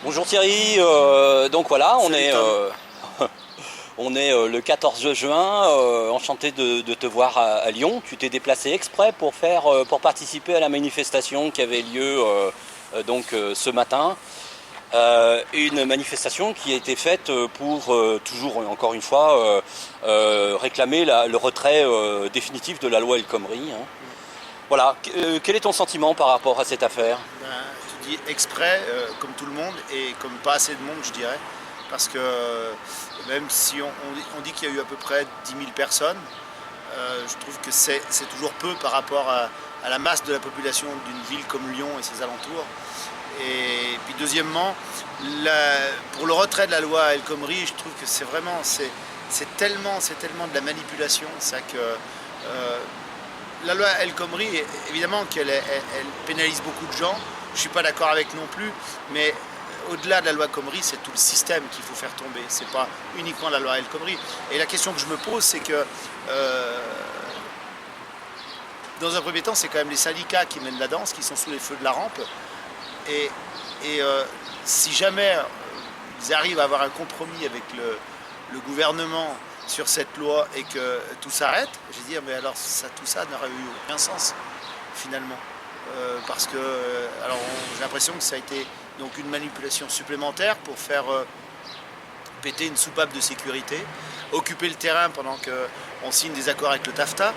Bonjour Thierry, donc voilà, on est le 14 juin, enchanté de te voir à Lyon. Tu t'es déplacé exprès pour participer à la manifestation qui avait lieu ce matin. Une manifestation qui a été faite pour toujours, encore une fois, réclamer le retrait définitif de la loi El Khomri. Hein. Voilà, quel est ton sentiment par rapport à cette affaire? Tu dis exprès, comme tout le monde, et comme pas assez de monde, je dirais. Parce que même si on dit qu'il y a eu à peu près 10 000 personnes, je trouve que c'est toujours peu par rapport à la masse de la population d'une ville comme Lyon et ses alentours. Et puis deuxièmement, pour le retrait de la loi El Khomri, je trouve que c'est tellement de la manipulation, ça que la loi El Khomri, évidemment qu'elle pénalise beaucoup de gens. Je ne suis pas d'accord avec non plus, mais au-delà de la loi Khomri, c'est tout le système qu'il faut faire tomber. Ce n'est pas uniquement la loi El Khomri. Et la question que je me pose, c'est que dans un premier temps, c'est quand même les syndicats qui mènent la danse, qui sont sous les feux de la rampe. Et si jamais ils arrivent à avoir un compromis avec le gouvernement sur cette loi et que tout s'arrête, je vais dire, mais alors tout ça n'aurait eu aucun sens, finalement. Parce que j'ai l'impression que ça a été donc une manipulation supplémentaire pour faire péter une soupape de sécurité, occuper le terrain pendant qu'on signe des accords avec le TAFTA.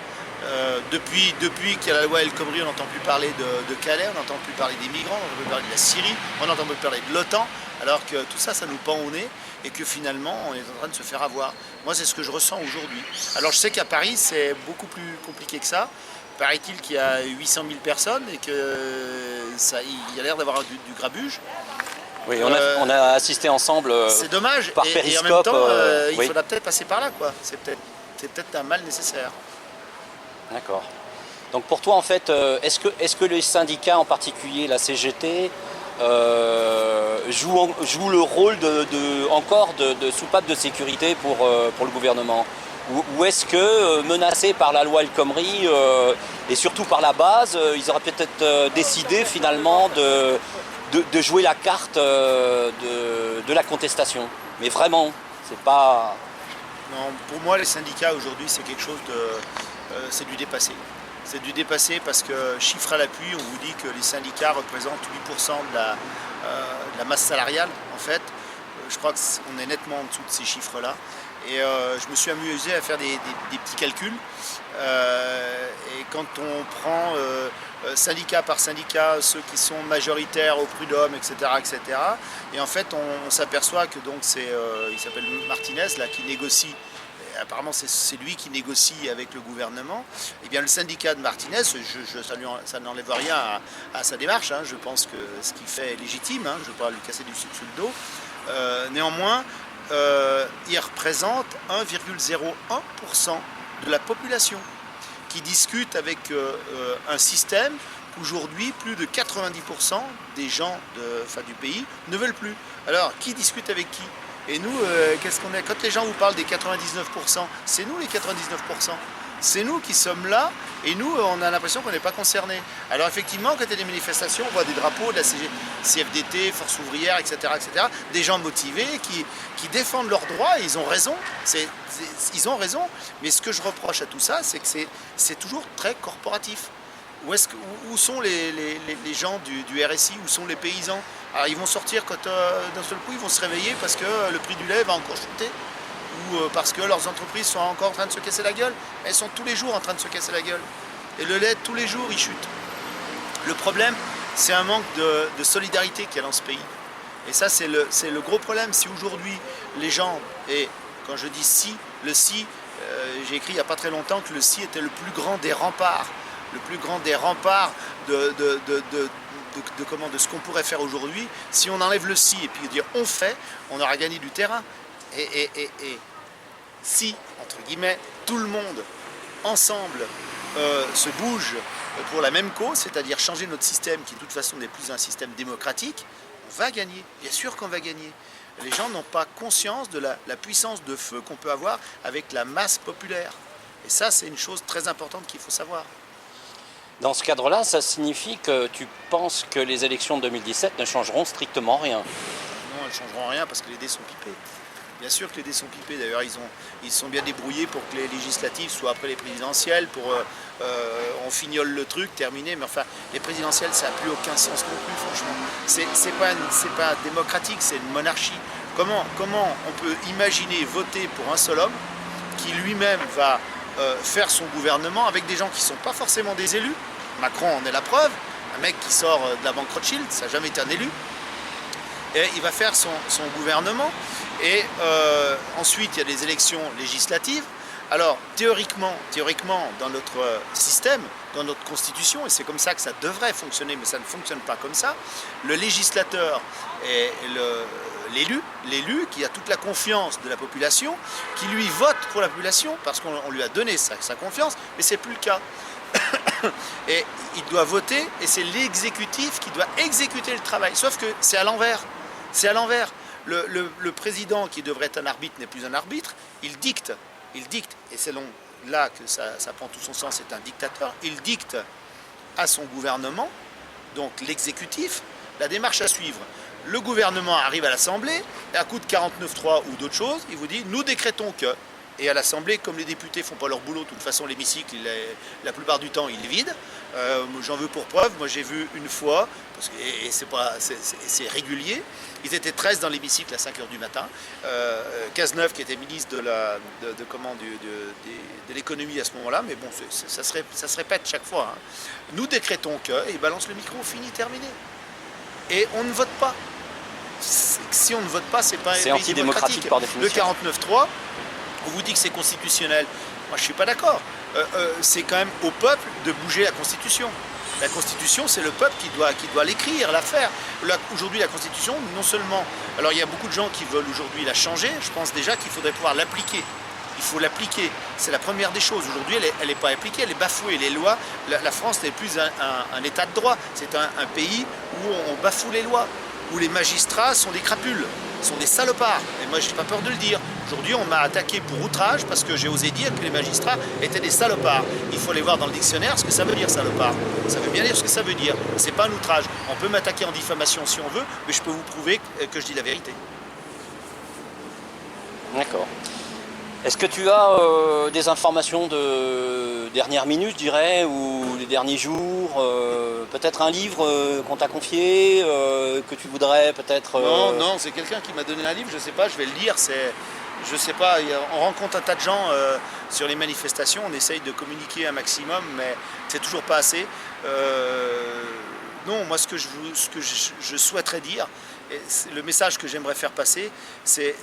Depuis qu'il y a la loi El Khomri, on n'entend plus parler de Calais, on n'entend plus parler des migrants, on n'entend plus parler de la Syrie, on n'entend plus parler de l'OTAN, alors que tout ça, ça nous pend au nez et que finalement, on est en train de se faire avoir. Moi, c'est ce que je ressens aujourd'hui. Alors, je sais qu'à Paris, c'est beaucoup plus compliqué que ça. Paraît-il qu'il y a 800 000 personnes et qu'il y a l'air d'avoir du grabuge. Oui, on a assisté ensemble c'est dommage. Par périscope. Et en même temps, il oui. faudra peut-être passer par là, quoi. C'est peut-être un mal nécessaire. D'accord. Donc pour toi, en fait, est-ce que les syndicats, en particulier la CGT, jouent le rôle encore de soupape de sécurité pour le gouvernement? Ou est-ce que, menacés par la loi El Khomri, et surtout par la base, ils auraient peut-être décidé finalement de jouer la carte de la contestation? Mais vraiment, c'est pas... Non, pour moi, les syndicats aujourd'hui, c'est quelque chose c'est du dépassé. C'est du dépassé parce que, chiffre à l'appui, on vous dit que les syndicats représentent 8% de la masse salariale. En fait, je crois qu'on est nettement en dessous de ces chiffres-là. Et je me suis amusé à faire des petits calculs. Et quand on prend syndicat par syndicat, ceux qui sont majoritaires au prud'homme, etc., et en fait, on s'aperçoit que donc il s'appelle Martinez, là, qui négocie. Apparemment, c'est lui qui négocie avec le gouvernement. Eh bien, le syndicat de Martinez, ça n'enlève rien à sa démarche. Hein. Je pense que ce qu'il fait est légitime. Hein. Je ne veux pas lui casser du sucre sous le dos. Néanmoins, il représente 1,01% de la population qui discute avec un système qu'aujourd'hui, plus de 90% des gens du pays ne veulent plus. Alors, qui discute avec qui ? Et nous, qu'est-ce qu'on est? Quand les gens vous parlent des 99%, c'est nous les 99%. C'est nous qui sommes là et nous, on a l'impression qu'on n'est pas concernés. Alors effectivement, quand il y a des manifestations, on voit des drapeaux de la CFDT, Force ouvrière, etc., des gens motivés qui défendent leurs droits et ils ont raison. Ils ont raison. Mais ce que je reproche à tout ça, c'est que c'est toujours très corporatif. Où sont les gens du RSI? Où sont les paysans? Alors ils vont sortir quand d'un seul coup ils vont se réveiller parce que le prix du lait va encore chuter ou parce que leurs entreprises sont encore en train de se casser la gueule. Elles sont tous les jours en train de se casser la gueule. Et le lait, tous les jours, il chute. Le problème, c'est un manque de solidarité qu'il y a dans ce pays. Et ça, c'est le gros problème. Si aujourd'hui, les gens, et quand je dis si, le si, j'ai écrit il n'y a pas très longtemps que le si était le plus grand des remparts. Le plus grand des remparts de ce qu'on pourrait faire aujourd'hui. Si on enlève le si et puis dire on fait, on aura gagné du terrain. Et si, entre guillemets, tout le monde, ensemble, se bouge pour la même cause, c'est-à-dire changer notre système, qui de toute façon n'est plus un système démocratique, on va gagner. Bien sûr qu'on va gagner. Les gens n'ont pas conscience de la puissance de feu qu'on peut avoir avec la masse populaire. Et ça, c'est une chose très importante qu'il faut savoir. Dans ce cadre-là, ça signifie que tu penses que les élections de 2017 ne changeront strictement rien? ne changeront rien parce que les dés sont pipés. Bien sûr que les dés sont pipés. D'ailleurs, ils sont bien débrouillés pour que les législatives soient après les présidentielles. On fignole le truc, terminé. Mais enfin, les présidentielles, ça n'a plus aucun sens non plus, franchement. C'est pas démocratique, c'est une monarchie. Comment on peut imaginer voter pour un seul homme qui lui-même va faire son gouvernement avec des gens qui ne sont pas forcément des élus? Macron en est la preuve. Un mec qui sort de la banque Rothschild, ça n'a jamais été un élu. Et il va faire son gouvernement. Et ensuite, il y a des élections législatives. Alors, théoriquement, dans notre système, dans notre constitution, et c'est comme ça que ça devrait fonctionner, mais ça ne fonctionne pas comme ça, le législateur est l'élu qui a toute la confiance de la population, qui lui vote pour la population, parce qu'on lui a donné sa confiance, mais ce n'est plus le cas. Et il doit voter, et c'est l'exécutif qui doit exécuter le travail. Sauf que c'est à l'envers. C'est à l'envers. Le président, qui devrait être un arbitre, n'est plus un arbitre. Il dicte, et c'est là que ça prend tout son sens, c'est un dictateur. Il dicte à son gouvernement, donc l'exécutif, la démarche à suivre. Le gouvernement arrive à l'Assemblée, et à coup de 49.3 ou d'autres choses, il vous dit « nous décrétons que ». Et à l'Assemblée, comme les députés ne font pas leur boulot, de toute façon l'hémicycle, la plupart du temps, il est vide. J'en veux pour preuve, moi j'ai vu une fois, et c'est régulier, ils étaient 13 dans l'hémicycle à 5h du matin. Cazeneuve, qui était ministre de l'économie à ce moment-là, mais bon, ça se répète chaque fois. Hein. Nous décrétons que, et il balance le micro, fini, terminé. Et on ne vote pas. Si on ne vote pas, c'est pas antidémocratique par définition. Le 49.3, on vous dit que c'est constitutionnel. Moi, je ne suis pas d'accord. C'est quand même au peuple de bouger la Constitution. La Constitution, c'est le peuple qui doit l'écrire, la faire. Aujourd'hui, la Constitution, non seulement... Alors, il y a beaucoup de gens qui veulent aujourd'hui la changer. Je pense déjà qu'il faudrait pouvoir l'appliquer. Il faut l'appliquer. C'est la première des choses. Aujourd'hui, elle n'est pas appliquée, elle est bafouée. Les lois, la France n'est plus un état de droit. C'est un pays où on bafoue les lois, où les magistrats sont des crapules, sont des salopards. Et moi, je n'ai pas peur de le dire. Aujourd'hui, on m'a attaqué pour outrage parce que j'ai osé dire que les magistrats étaient des salopards. Il faut aller voir dans le dictionnaire ce que ça veut dire, salopard. Ça veut bien dire ce que ça veut dire. C'est pas un outrage. On peut m'attaquer en diffamation si on veut, mais je peux vous prouver que je dis la vérité. D'accord. Est-ce que tu as des informations de dernière minute, je dirais, ou des derniers jours, peut-être un livre qu'on t'a confié, que tu voudrais peut-être... Non, c'est quelqu'un qui m'a donné un livre, je sais pas, je vais le lire, je sais pas, on rencontre un tas de gens sur les manifestations, on essaye de communiquer un maximum, mais c'est toujours pas assez. Non, moi ce que je souhaiterais dire, et le message que j'aimerais faire passer, c'est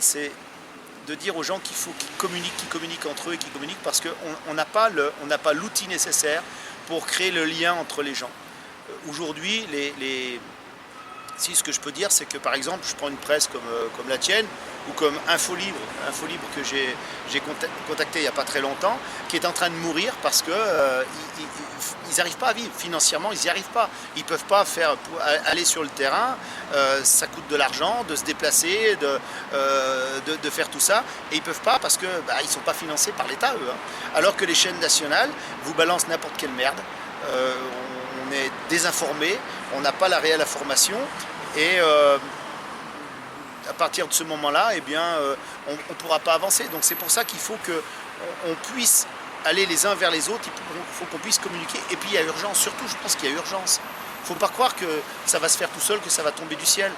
de dire aux gens qu'il faut qu'ils communiquent entre eux et qu'ils communiquent parce qu'on n'a pas l'outil nécessaire pour créer le lien entre les gens. Aujourd'hui, si ce que je peux dire, c'est que par exemple, je prends une presse comme la tienne ou comme Infolibre que j'ai contacté il n'y a pas très longtemps, qui est en train de mourir parce que ils n'arrivent pas à vivre. Financièrement, ils n'y arrivent pas. Ils ne peuvent pas aller sur le terrain, ça coûte de l'argent, de se déplacer, de faire tout ça, et ils ne peuvent pas parce qu'ils ne sont pas financés par l'État, eux. Hein. Alors que les chaînes nationales vous balancent n'importe quelle merde. On est désinformé, on n'a pas la réelle information, et à partir de ce moment-là, eh bien, on ne pourra pas avancer. Donc c'est pour ça qu'il faut qu'on puisse aller les uns vers les autres, il faut qu'on puisse communiquer. Et puis il y a urgence, surtout je pense qu'il y a urgence. Il ne faut pas croire que ça va se faire tout seul, que ça va tomber du ciel.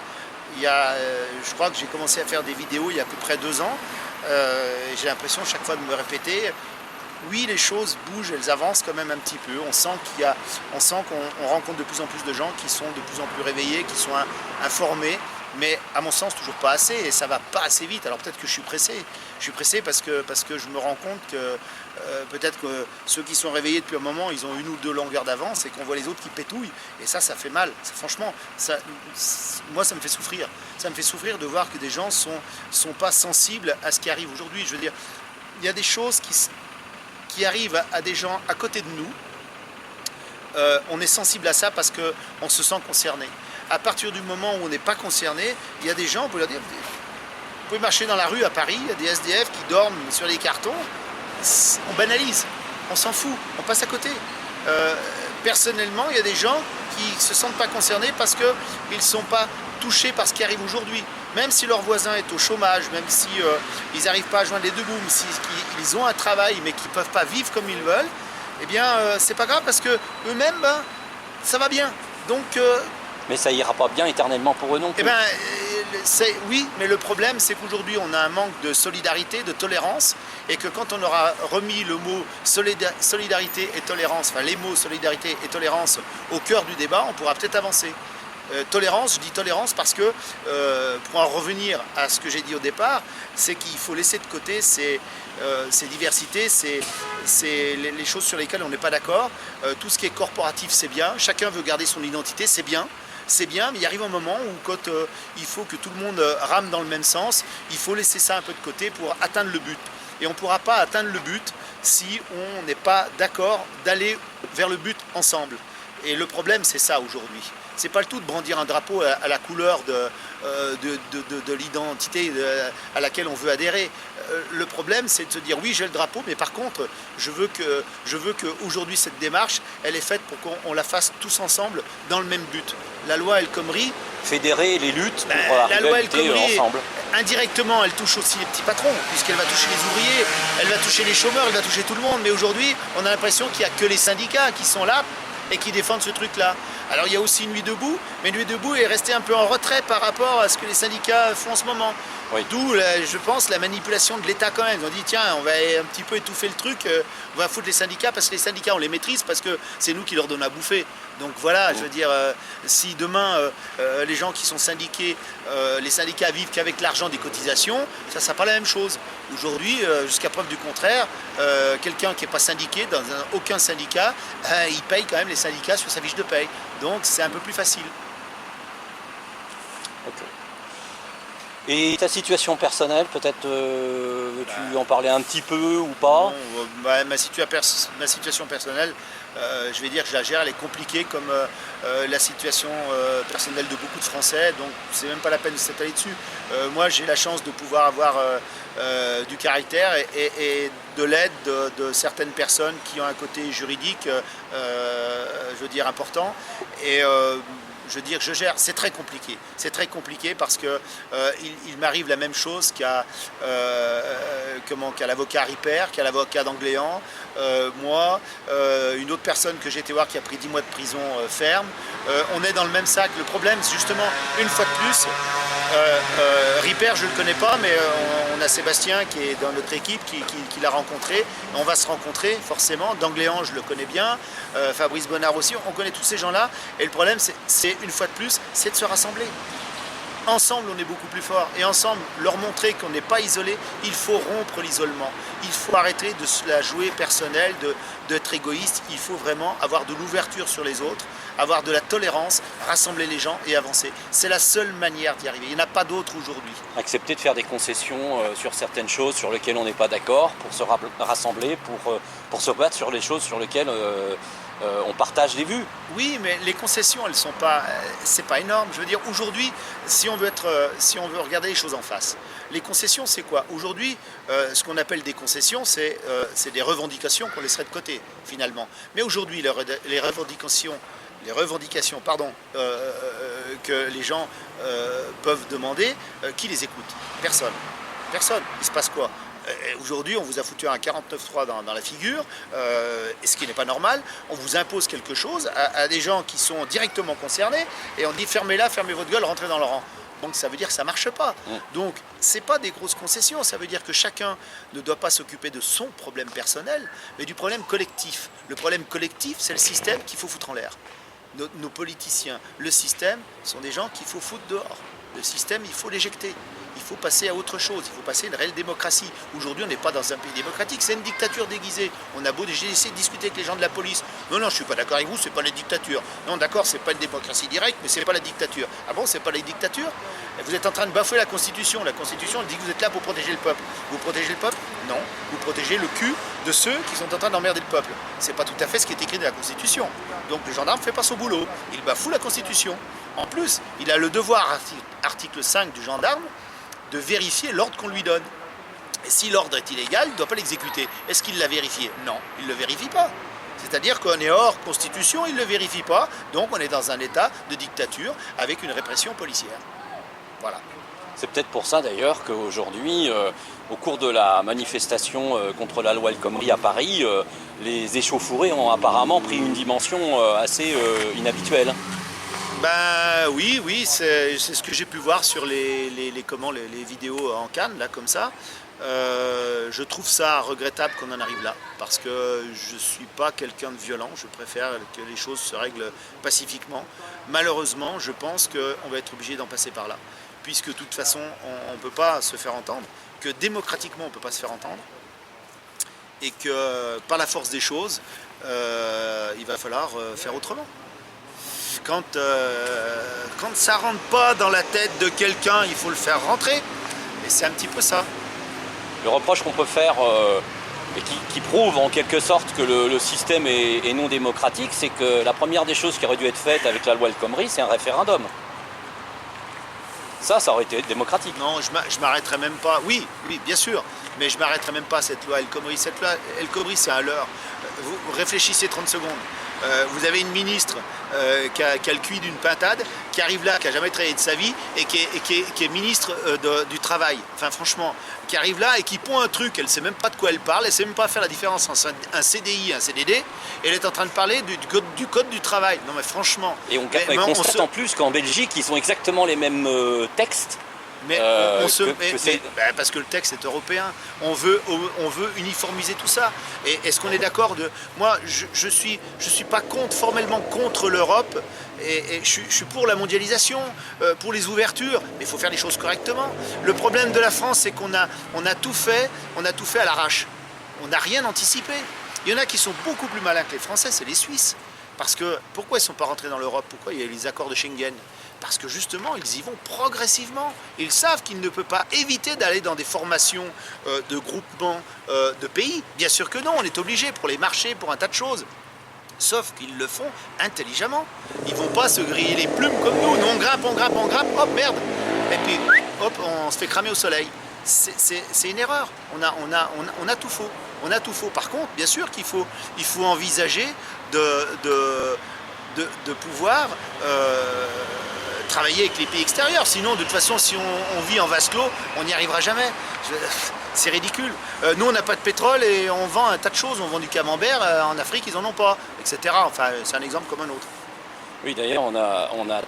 Je crois que j'ai commencé à faire des vidéos il y a à peu près 2 ans. J'ai l'impression chaque fois de me répéter. Oui, les choses bougent, elles avancent quand même un petit peu. On sent qu'on rencontre de plus en plus de gens qui sont de plus en plus réveillés, qui sont informés. Mais à mon sens, toujours pas assez, et ça va pas assez vite. Alors peut-être que je suis pressé. Je suis pressé parce que je me rends compte que peut-être que ceux qui sont réveillés depuis un moment, ils ont 1 ou 2 longueurs d'avance et qu'on voit les autres qui pétouillent. Et ça fait mal. Franchement, moi, ça me fait souffrir. Ça me fait souffrir de voir que des gens sont pas sensibles à ce qui arrive aujourd'hui. Je veux dire, il y a des choses qui arrivent à des gens à côté de nous. On est sensible à ça parce qu'on se sent concerné. À partir du moment où on n'est pas concerné, il y a des gens, on peut leur dire, vous pouvez marcher dans la rue à Paris, il y a des SDF qui dorment sur les cartons, on banalise, on s'en fout, on passe à côté. Personnellement, il y a des gens qui ne se sentent pas concernés parce qu'ils ne sont pas touchés par ce qui arrive aujourd'hui. même si leur voisin est au chômage, même si ils n'arrivent pas à joindre les deux bouts, s'ils ont un travail mais qu'ils ne peuvent pas vivre comme ils veulent, eh bien c'est pas grave parce que eux-mêmes, ça va bien. Donc mais ça ira pas bien éternellement pour eux non plus. Eh ben, oui, mais le problème, c'est qu'aujourd'hui, on a un manque de solidarité, de tolérance, et que quand on aura remis le mot solidarité et tolérance, enfin les mots solidarité et tolérance au cœur du débat, on pourra peut-être avancer. Tolérance, je dis tolérance parce que, pour en revenir à ce que j'ai dit au départ, c'est qu'il faut laisser de côté ces diversités, les choses sur lesquelles on n'est pas d'accord. Tout ce qui est corporatif, c'est bien. Chacun veut garder son identité, c'est bien. C'est bien, mais il arrive un moment où quand il faut que tout le monde rame dans le même sens, il faut laisser ça un peu de côté pour atteindre le but. Et on ne pourra pas atteindre le but si on n'est pas d'accord d'aller vers le but ensemble. Et le problème, c'est ça aujourd'hui. C'est pas le tout de brandir un drapeau à la couleur de l'identité à laquelle on veut adhérer. Le problème, c'est de se dire oui, j'ai le drapeau, mais par contre, je veux que aujourd'hui cette démarche, elle est faite pour qu'on la fasse tous ensemble dans le même but. La loi El Khomri, fédérer les luttes pour la loi El lutter Khomri, ensemble. Indirectement, elle touche aussi les petits patrons, puisqu'elle va toucher les ouvriers, elle va toucher les chômeurs, elle va toucher tout le monde. Mais aujourd'hui, on a l'impression qu'il n'y a que les syndicats qui sont là et qui défendent ce truc-là. Alors il y a aussi Nuit debout, mais Nuit debout est resté un peu en retrait par rapport à ce que les syndicats font en ce moment. Oui. D'où, je pense, la manipulation de l'État quand même. Ils ont dit, tiens, on va un petit peu étouffer le truc, on va foutre les syndicats, parce que les syndicats, on les maîtrise, parce que c'est nous qui leur donnons à bouffer. Donc voilà, je veux dire, si demain, les gens qui sont syndiqués, les syndicats vivent qu'avec l'argent des cotisations, ça ne sera pas la même chose. Aujourd'hui, jusqu'à preuve du contraire, quelqu'un qui n'est pas syndiqué, dans aucun syndicat, il paye quand même les syndicats sur sa fiche de paye. Donc c'est un peu plus facile. Okay. Et ta situation personnelle, peut-être veux-tu en parler un petit peu ou pas? Non, ma situation personnelle, je vais dire que je la gère, elle est compliquée comme la situation personnelle de beaucoup de Français, donc c'est même pas la peine de s'étaler dessus. Moi j'ai la chance de pouvoir avoir du caractère et de l'aide de certaines personnes qui ont un côté juridique, je veux dire, important. Et je veux dire, je gère, c'est très compliqué. C'est très compliqué parce que il m'arrive la même chose qu'à l'avocat Ripper, qu'à l'avocat d'Angléan, moi, une autre personne que j'ai été voir qui a pris 10 mois de prison ferme. On est dans le même sac. Le problème, c'est justement, une fois de plus, Ripper, je ne le connais pas, mais on a Sébastien qui est dans notre équipe, qui l'a rencontré. On va se rencontrer, forcément. D'Angléan, je le connais bien. Fabrice Bonnard aussi. On connaît tous ces gens-là. Et le problème, c'est une fois de plus, c'est de se rassembler. Ensemble, on est beaucoup plus fort. Et ensemble, leur montrer qu'on n'est pas isolé, il faut rompre l'isolement. Il faut arrêter de se la jouer personnelle, d'être égoïste. Il faut vraiment avoir de l'ouverture sur les autres, avoir de la tolérance, rassembler les gens et avancer. C'est la seule manière d'y arriver. Il n'y en a pas d'autre aujourd'hui. Accepter de faire des concessions sur certaines choses sur lesquelles on n'est pas d'accord, pour se rassembler, pour se battre sur les choses sur lesquelles on partage des vues. Oui, mais les concessions, elles sont pas, c'est pas énorme. Je veux dire, aujourd'hui, si on veut regarder les choses en face, les concessions, c'est quoi? Aujourd'hui, ce qu'on appelle des concessions, c'est des revendications qu'on laisserait de côté, finalement. Mais aujourd'hui, les revendications, que les gens peuvent demander, qui les écoute? Personne. Personne. Il se passe quoi? Aujourd'hui, on vous a foutu un 49.3 dans la figure, ce qui n'est pas normal. On vous impose quelque chose à des gens qui sont directement concernés et on dit fermez-la, fermez votre gueule, rentrez dans le rang. Donc ça veut dire que ça ne marche pas. Donc ce n'est pas des grosses concessions, ça veut dire que chacun ne doit pas s'occuper de son problème personnel, mais du problème collectif. Le problème collectif, c'est le système qu'il faut foutre en l'air. Nos politiciens, le système, sont des gens qu'il faut foutre dehors. Le système, il faut l'éjecter. Il faut passer à autre chose, il faut passer à une réelle démocratie. Aujourd'hui, on n'est pas dans un pays démocratique, c'est une dictature déguisée. On a beau essayé de discuter avec les gens de la police. Non, je ne suis pas d'accord avec vous, c'est pas la dictature. Non, d'accord, c'est pas une démocratie directe, mais c'est pas la dictature. Ah bon, c'est pas la dictature? Vous êtes en train de bafouer la Constitution. La Constitution, elle dit que vous êtes là pour protéger le peuple. Vous protégez le peuple? Non. Vous protégez le cul de ceux qui sont en train d'emmerder le peuple. C'est pas tout à fait ce qui est écrit dans la Constitution. Donc le gendarme ne fait pas son boulot. Il bafoue la Constitution. En plus, il a le devoir, article 5 du gendarme, de vérifier l'ordre qu'on lui donne. Et si l'ordre est illégal, il ne doit pas l'exécuter. Est-ce qu'il l'a vérifié? Non, il ne le vérifie pas. C'est-à-dire qu'on est hors Constitution, il ne le vérifie pas, donc on est dans un état de dictature avec une répression policière. Voilà. C'est peut-être pour ça d'ailleurs qu'aujourd'hui, au cours de la manifestation contre la loi El Khomri à Paris, les échauffourées ont apparemment pris une dimension assez inhabituelle. Ben oui, c'est ce que j'ai pu voir sur les vidéos en Cannes, là, comme ça. Je trouve ça regrettable qu'on en arrive là, parce que je ne suis pas quelqu'un de violent, je préfère que les choses se règlent pacifiquement. Malheureusement, je pense qu'on va être obligé d'en passer par là, puisque de toute façon, on ne peut pas se faire entendre, que démocratiquement, on ne peut pas se faire entendre, et que par la force des choses, il va falloir faire autrement. Quand ça ne rentre pas dans la tête de quelqu'un, il faut le faire rentrer, et c'est un petit peu ça. Le reproche qu'on peut faire, et qui prouve en quelque sorte que le système est non démocratique, c'est que la première des choses qui aurait dû être faite avec la loi El Khomri, c'est un référendum. Ça aurait été démocratique. Non, je m'arrêterai même pas. Oui, bien sûr, mais je m'arrêterai même pas à cette loi El Khomri. Cette loi El Khomri, c'est un leurre. Vous réfléchissez 30 secondes. Vous avez une ministre qui a le QI d'une pintade, qui arrive là, qui n'a jamais travaillé de sa vie, et qui est ministre du Travail. Enfin, franchement, qui arrive là et qui pond un truc, elle ne sait même pas de quoi elle parle, elle ne sait même pas faire la différence entre un CDI et un CDD, et elle est en train de parler du code du travail. Non, mais franchement... Et on constate en plus qu'en Belgique, ils ont exactement les mêmes textes. Parce que le texte est européen, on veut uniformiser tout ça. Et est-ce qu'on est d'accord de... Moi, je suis pas formellement contre l'Europe, et je suis pour la mondialisation, pour les ouvertures, mais il faut faire les choses correctement. Le problème de la France, c'est qu'on a tout fait à l'arrache. On n'a rien anticipé. Il y en a qui sont beaucoup plus malins que les Français, c'est les Suisses. Parce que, pourquoi ils ne sont pas rentrés dans l'Europe? Pourquoi il y a les accords de Schengen? Parce que justement, ils y vont progressivement. Ils savent qu'ils ne peuvent pas éviter d'aller dans des formations de groupements de pays. Bien sûr que non, on est obligé pour les marchés, pour un tas de choses. Sauf qu'ils le font intelligemment. Ils ne vont pas se griller les plumes comme nous. Nous, on grimpe, hop, merde. Et puis, hop, on se fait cramer au soleil. C'est une erreur. On a tout faux. On a tout faux. Par contre, bien sûr qu'il faut envisager de pouvoir travailler avec les pays extérieurs. Sinon, de toute façon, si on vit en vase clos, on n'y arrivera jamais. C'est ridicule. Nous, on n'a pas de pétrole et on vend un tas de choses. On vend du camembert, en Afrique, ils n'en ont pas, etc. Enfin, c'est un exemple comme un autre. Oui, d'ailleurs, on a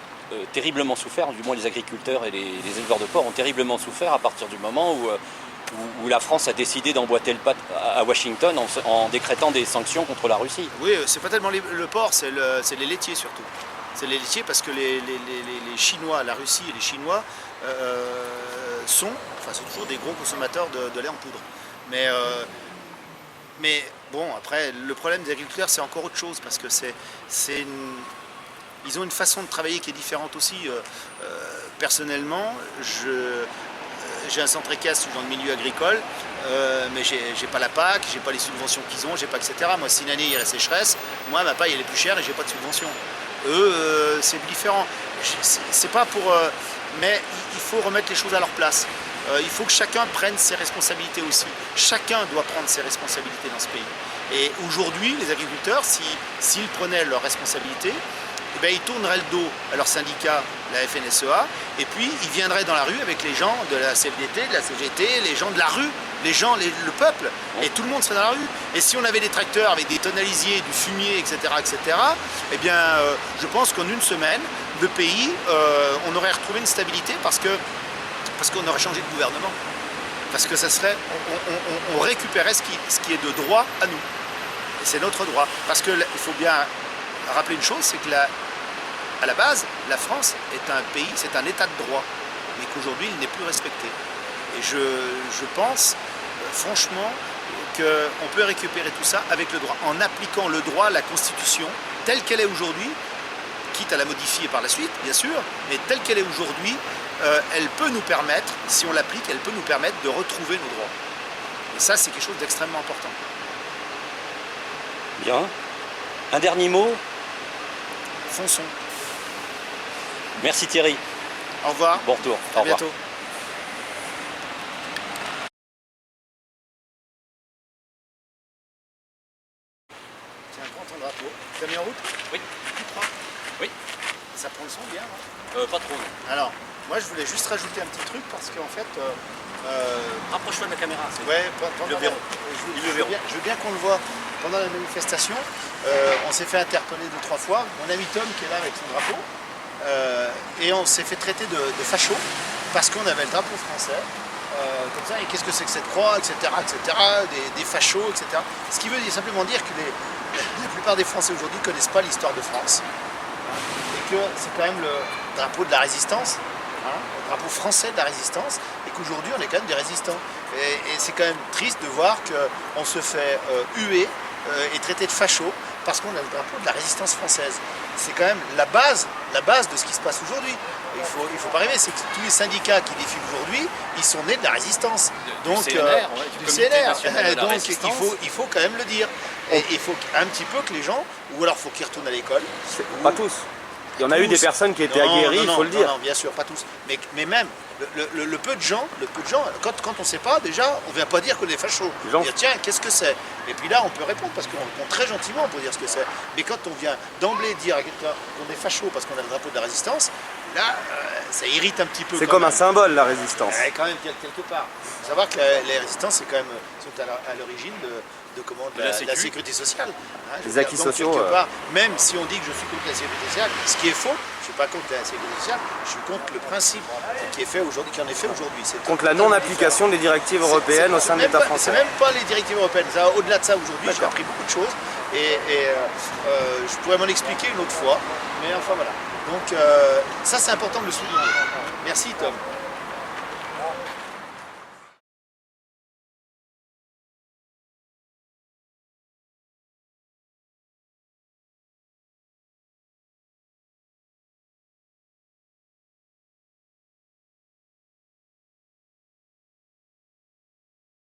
terriblement souffert, du moins les agriculteurs et les éleveurs de porc ont terriblement souffert à partir du moment où la France a décidé d'emboîter le pas à Washington en décrétant des sanctions contre la Russie. Oui, c'est pas tellement le porc, c'est les laitiers surtout. C'est les laitiers parce que les Chinois, la Russie et les Chinois sont toujours des gros consommateurs de lait en poudre. Mais bon, après, le problème des agriculteurs, c'est encore autre chose parce que ils ont une façon de travailler qui est différente aussi. Personnellement, j'ai un centre équestre, je suis dans le milieu agricole, mais j'ai pas la PAC, j'ai pas les subventions qu'ils ont, j'ai pas etc. Moi, si une année il y a la sécheresse, moi ma paille elle est plus chère et j'ai pas de subvention. Eux, c'est différent. C'est pas pour, mais il faut remettre les choses à leur place. Il faut que chacun prenne ses responsabilités aussi. Chacun doit prendre ses responsabilités dans ce pays. Et aujourd'hui, les agriculteurs, s'ils prenaient leurs responsabilités, eh bien, ils tourneraient le dos à leur syndicat, la FNSEA, et puis ils viendraient dans la rue avec les gens de la CFDT, de la CGT, les gens de la rue, le peuple, et tout le monde serait dans la rue. Et si on avait des tracteurs avec des tonalisiers, du fumier, etc., eh bien, je pense qu'en une semaine, le pays, on aurait retrouvé une stabilité parce qu'on aurait changé de gouvernement. Parce que ça serait, on récupérait ce qui est de droit à nous. Et c'est notre droit. Parce qu'il faut bien rappeler une chose, c'est que à la base, la France est un pays, c'est un état de droit, mais qu'aujourd'hui, il n'est plus respecté. Et je pense, franchement, qu'on peut récupérer tout ça avec le droit, en appliquant le droit, la Constitution, telle qu'elle est aujourd'hui, quitte à la modifier par la suite, bien sûr, mais telle qu'elle est aujourd'hui, elle peut nous permettre, si on l'applique, elle peut nous permettre de retrouver nos droits. Et ça, c'est quelque chose d'extrêmement important. Bien. Un dernier mot? Fonçons. Merci Thierry. Au revoir. Bon retour. À bientôt. Tiens, prends ton drapeau. T'as mis en route? Oui. Tu prends? Oui. Ça prend le son bien, hein? Pas trop. Non. Alors, Moi, je voulais juste rajouter un petit truc parce qu'en fait... Rapproche-toi de la caméra. Ouais, Le verrou. Je veux bien qu'on le voit. Pendant la manifestation, on s'est fait interpeller 2-3 fois. Mon ami Tom qui est là avec son drapeau. Et on s'est fait traiter de facho parce qu'on avait le drapeau français. Comme ça, et qu'est-ce que c'est que cette croix, etc., des fachos, etc. Ce qui veut simplement dire que la plupart des Français aujourd'hui ne connaissent pas l'histoire de France. Et que c'est quand même le drapeau de la résistance, le drapeau français de la résistance, et qu'aujourd'hui on est quand même des résistants. Et c'est quand même triste de voir qu'on se fait huer et traiter de facho parce qu'on a le drapeau de la résistance française. C'est quand même la base de ce qui se passe aujourd'hui. Il faut pas rêver, c'est que tous les syndicats qui défilent aujourd'hui, ils sont nés de la résistance. Donc, du CNR, du CNR. Donc il faut quand même le dire. Et il faut un petit peu que les gens, ou alors il faut qu'ils retournent à l'école. Pas tous. Il y en a eu des personnes qui étaient aguerries, il faut le dire. Non, bien sûr, pas tous. Mais même le peu de gens, quand on ne sait pas, déjà, on ne vient pas dire qu'on est facho. On va dire, tiens, qu'est-ce que c'est? Et puis là, on peut répondre, parce qu'on répond très gentiment pour dire ce que c'est. Mais quand on vient d'emblée dire à quelqu'un qu'on est facho parce qu'on a le drapeau de la résistance, là, ça irrite un petit peu. C'est comme un symbole, la résistance. Quand même, quelque part. Il faut savoir que les résistances, c'est quand même, sont à l'origine de la sécurité sociale. Les acquis sociaux. Quelque part, même si on dit que je suis contre la sécurité sociale, ce qui est faux, je ne suis pas contre la sécurité sociale, je suis contre le principe qui en est fait aujourd'hui. Contre la non-application des directives européennes au sein de l'État français. C'est même pas les directives européennes. Au-delà de ça, aujourd'hui, j'ai appris beaucoup de choses et je pourrais m'en expliquer une autre fois. Mais enfin voilà. Donc ça, c'est important de le souligner. Merci Tom.